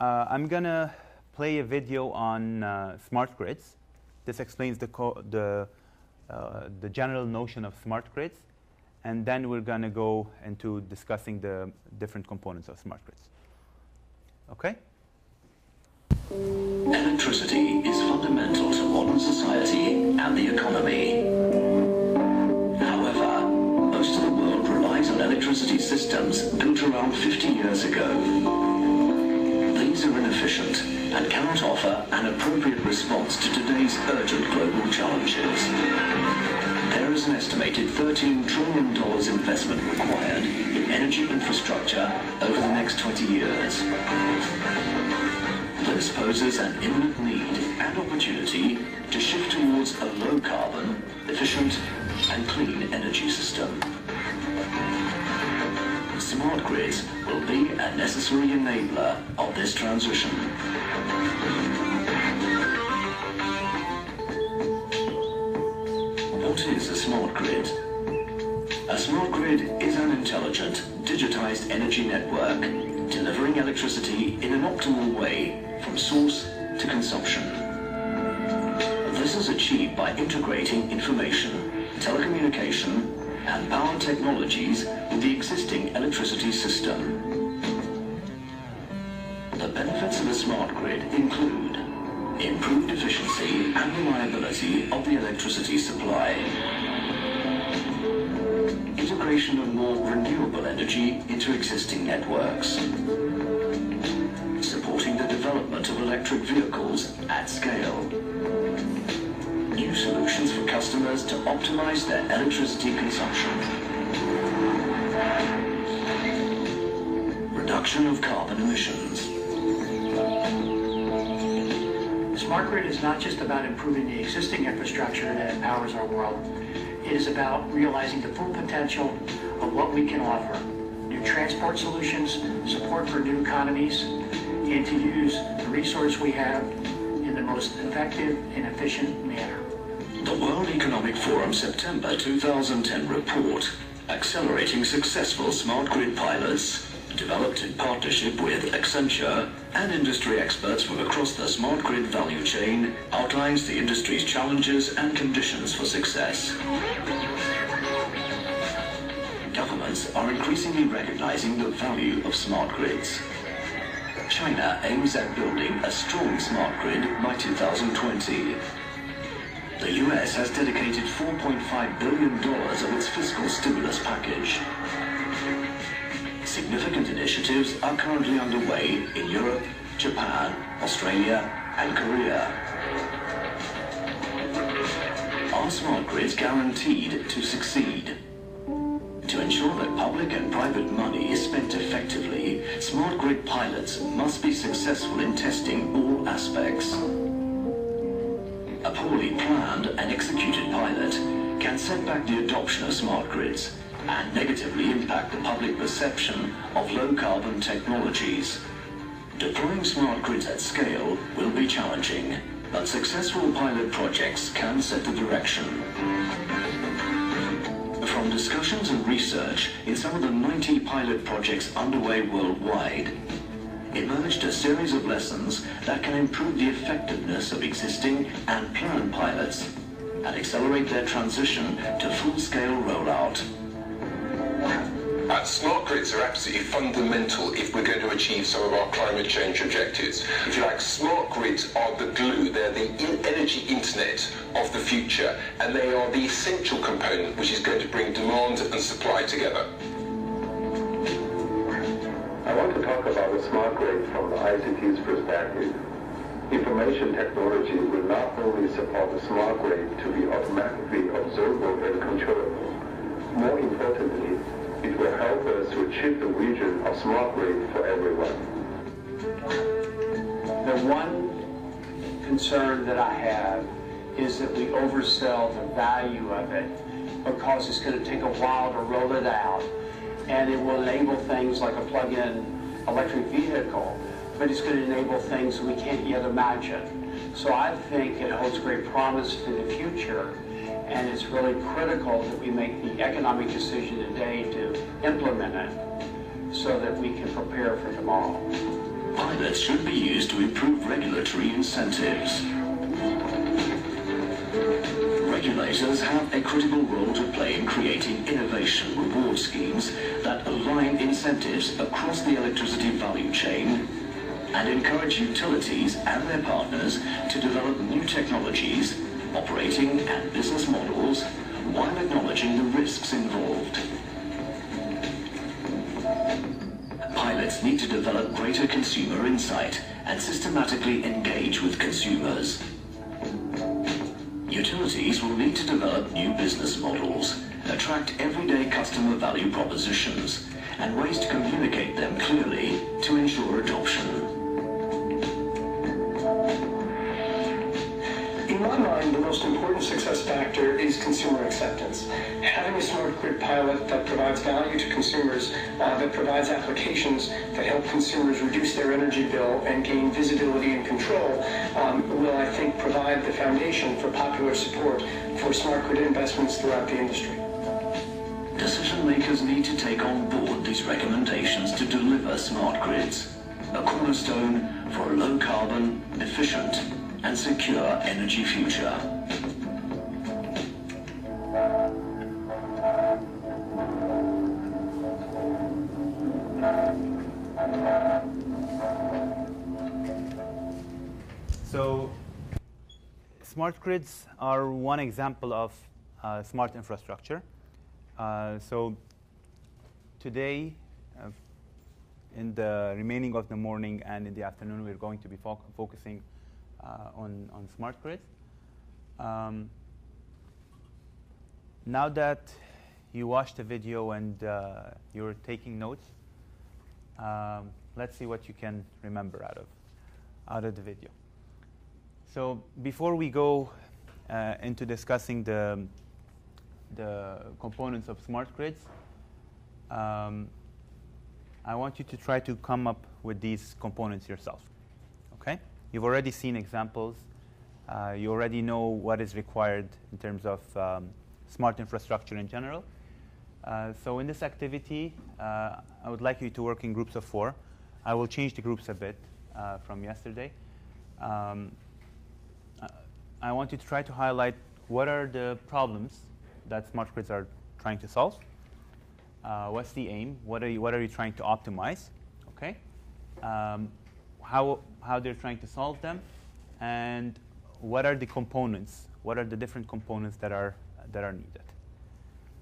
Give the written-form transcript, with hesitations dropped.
I'm going to play a video on smart grids. This explains the general notion of smart grids. And then we're going to go into discussing the different components of smart grids. OK? Electricity is fundamental to modern society and the economy. However, most of the world relies on electricity systems built around 50 years ago. These are inefficient and cannot offer an appropriate response to today's urgent global challenges. There is an estimated $13 trillion investment required in energy infrastructure over the next 20 years. This poses an imminent need and opportunity to shift towards a low-carbon, efficient, and clean energy system. Smart grids will be a necessary enabler of this transition. What is a smart grid? A smart grid is an intelligent, digitized energy network delivering electricity in an optimal way from source to consumption. This is achieved by integrating information, telecommunication, and power technologies with the existing electricity system. The benefits of a smart grid include improved efficiency and reliability of the electricity supply, integration of more renewable energy into existing networks, supporting the development of electric vehicles at scale, new solutions for customers to optimize their electricity consumption, reduction of carbon emissions. Smart grid is not just about improving the existing infrastructure that powers our world. It is about realizing the full potential of what we can offer. New transport solutions, support for new economies, and to use the resource we have in the most effective and efficient manner. The World Economic Forum September 2010 report, Accelerating Successful Smart Grid Pilots, developed in partnership with Accenture and industry experts from across the smart grid value chain, outlines the industry's challenges and conditions for success. Governments are increasingly recognizing the value of smart grids. China aims at building a strong smart grid by 2020. The US has dedicated $4.5 billion of its fiscal stimulus package. Significant initiatives are currently underway in Europe, Japan, Australia, and Korea. Are smart grids guaranteed to succeed? To ensure that public and private money is spent effectively, smart grid pilots must be successful in testing all aspects. A poorly planned and executed pilot can set back the adoption of smart grids and negatively impact the public perception of low-carbon technologies. Deploying smart grids at scale will be challenging, but successful pilot projects can set the direction. From discussions and research in some of the 90 pilot projects underway worldwide, emerged a series of lessons that can improve the effectiveness of existing and planned pilots and accelerate their transition to full-scale rollout. Smart grids are absolutely fundamental if we're going to achieve some of our climate change objectives. If you like, smart grids are the glue, they're the energy internet of the future, and they are the essential component which is going to bring demand and supply together. I want to talk about the smart grid from the ICT's perspective. Information technology will not only support the smart grid to be automatically observable and controllable. More importantly, it will help us to achieve the vision of smart grid for everyone. The one concern that I have is that we oversell the value of it because it's going to take a while to roll it out, and it will enable things like a plug-in electric vehicle, but it's going to enable things we can't yet imagine. So I think it holds great promise for the future, and it's really critical that we make the economic decision today to implement it so that we can prepare for tomorrow. Pilots should be used to improve regulatory incentives. Regulators have a critical role to play in creating innovation reward schemes that align incentives across the electricity value chain and encourage utilities and their partners to develop new technologies, operating and business models while acknowledging the risks involved. Pilots need to develop greater consumer insight and systematically engage with consumers. Utilities will need to develop new business models, attract everyday customer value propositions, and ways to communicate them clearly to ensure adoption. In my mind, the most important success factor is consumer acceptance. Having a smart grid pilot that provides value to consumers, that provides applications that help consumers reduce their energy bill and gain visibility and control, will, I think, provide the foundation for popular support for smart grid investments throughout the industry. Decision makers need to take on board these recommendations to deliver smart grids, a cornerstone for a low-carbon, efficient, and secure energy future. So, smart grids are one example of smart infrastructure. So, today, in the remaining of the morning and in the afternoon, we're going to be focusing on smart grids. Now that you watched the video and you're taking notes, let's see what you can remember out of the video. So before we go into discussing the components of smart grids, I want you to try to come up with these components yourself. Okay? You've already seen examples. You already know what is required in terms of smart infrastructure in general. So in this activity, I would like you to work in groups of 4. I will change the groups a bit from yesterday. I want you to try to highlight what are the problems that smart grids are trying to solve. What's the aim? What are you trying to optimize? Okay. How they're trying to solve them, and what are the components? What are the different components that are needed?